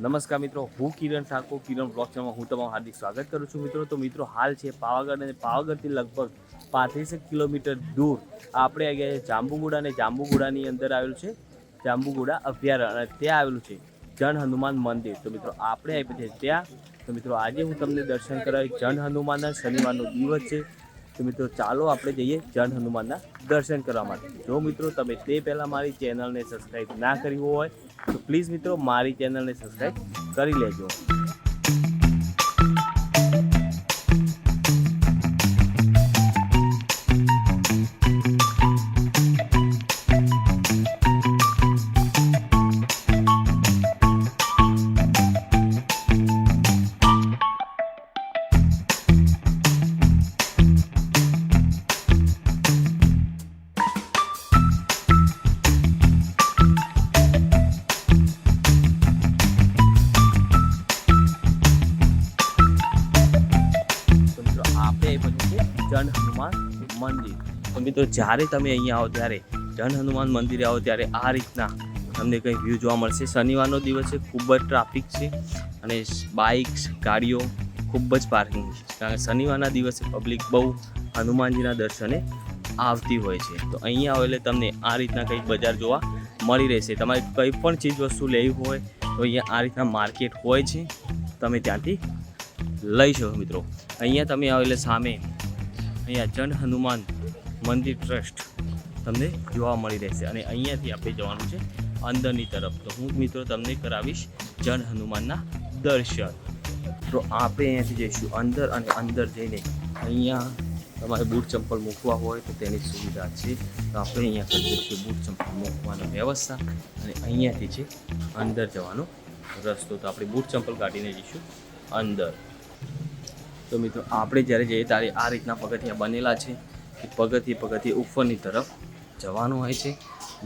નમસ્કાર મિત્રો, હું કિરણ ઠાકોર કિરણ બ્લોગ ચેનલમાં હું તમારું હાર્દિક સ્વાગત કરું છું મિત્રો. તો મિત્રો હાલ છે પાવાગઢ અને પાવાગઢથી લગભગ 35 કિલોમીટર દૂર આપણે આવી ગયા છે જાંબુઘોડા અને જાંબુઘોડાની અંદર આવેલું છે જાંબુઘોડા અભયારણ્ય અને ત્યાં આવેલું છે જન હનુમાન મંદિર. તો મિત્રો આપણે આવી છે ત્યાં. તો મિત્રો આજે હું તમને દર્શન કરાવી જન હનુમાનના શનિવારનો દિવસ છે. તો મિત્રો ચાલો આપણે જઈએ જન હનુમાનના દર્શન કરવા માટે. જો મિત્રો તમે તે પહેલાં મારી ચેનલને સબસ્ક્રાઈબ ના કરી હોય તો પ્લીઝ મિત્રો મારી ચેનલને સબસ્ક્રાઈબ કરી લેજો. જન હનુમાન મંદિર. તો મિત્રો જ્યારે તમે અહીંયા આવો ત્યારે જન હનુમાન મંદિરે આવો ત્યારે આ રીતના તમને કંઈ વ્યૂ જોવા મળશે. શનિવારનો દિવસ છે, ખૂબ જ ટ્રાફિક છે અને બાઇક્સ ગાડીઓ ખૂબ જ પાર્કિંગ છે, કારણ કે શનિવારના દિવસે પબ્લિક બહુ હનુમાનજીના દર્શને આવતી હોય છે. તો અહીંયા આવો એટલે તમને આ રીતના કંઈક બજાર જોવા મળી રહેશે. તમારે કંઈ પણ ચીજ વસ્તુ લેવી હોય તો અહીંયા આ રીતના માર્કેટ હોય છે, તમે ત્યાંથી લઈ શકો મિત્રો. અહીંયા તમે આવો એટલે સામે અહીંયા જન હનુમાન મંદિર ટ્રસ્ટ તમને જોવા મળી રહેશે અને અહીંયાથી આપણે જવાનું છે અંદરની તરફ. તો હું મિત્રો તમને કરાવીશ જન હનુમાનના દર્શન. તો આપણે અહીંયાથી જઈશું અંદર અને અંદર જઈને અહીંયા તમારે બૂટ ચંપલ મૂકવા હોય તો તેની સુવિધા છે. તો આપણે અહીંયા કરી દઈશું બૂટ ચંપલ મૂકવાની વ્યવસ્થા અને અહીંયાથી છે અંદર જવાનો રસ્તો. તો આપણે બૂટ ચંપલ કાઢીને જઈશું અંદર. તો મિત્રો આપણે જ્યારે જઈએ ત્યારે આ રીતના પગથિયા બનેલા છે. એ પગથિયે ઉપરની તરફ જવાનું હોય છે.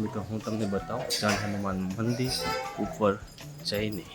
મિત્રો હું તમને બતાવું જન હનુમાન મંદિર ઉપર જઈને.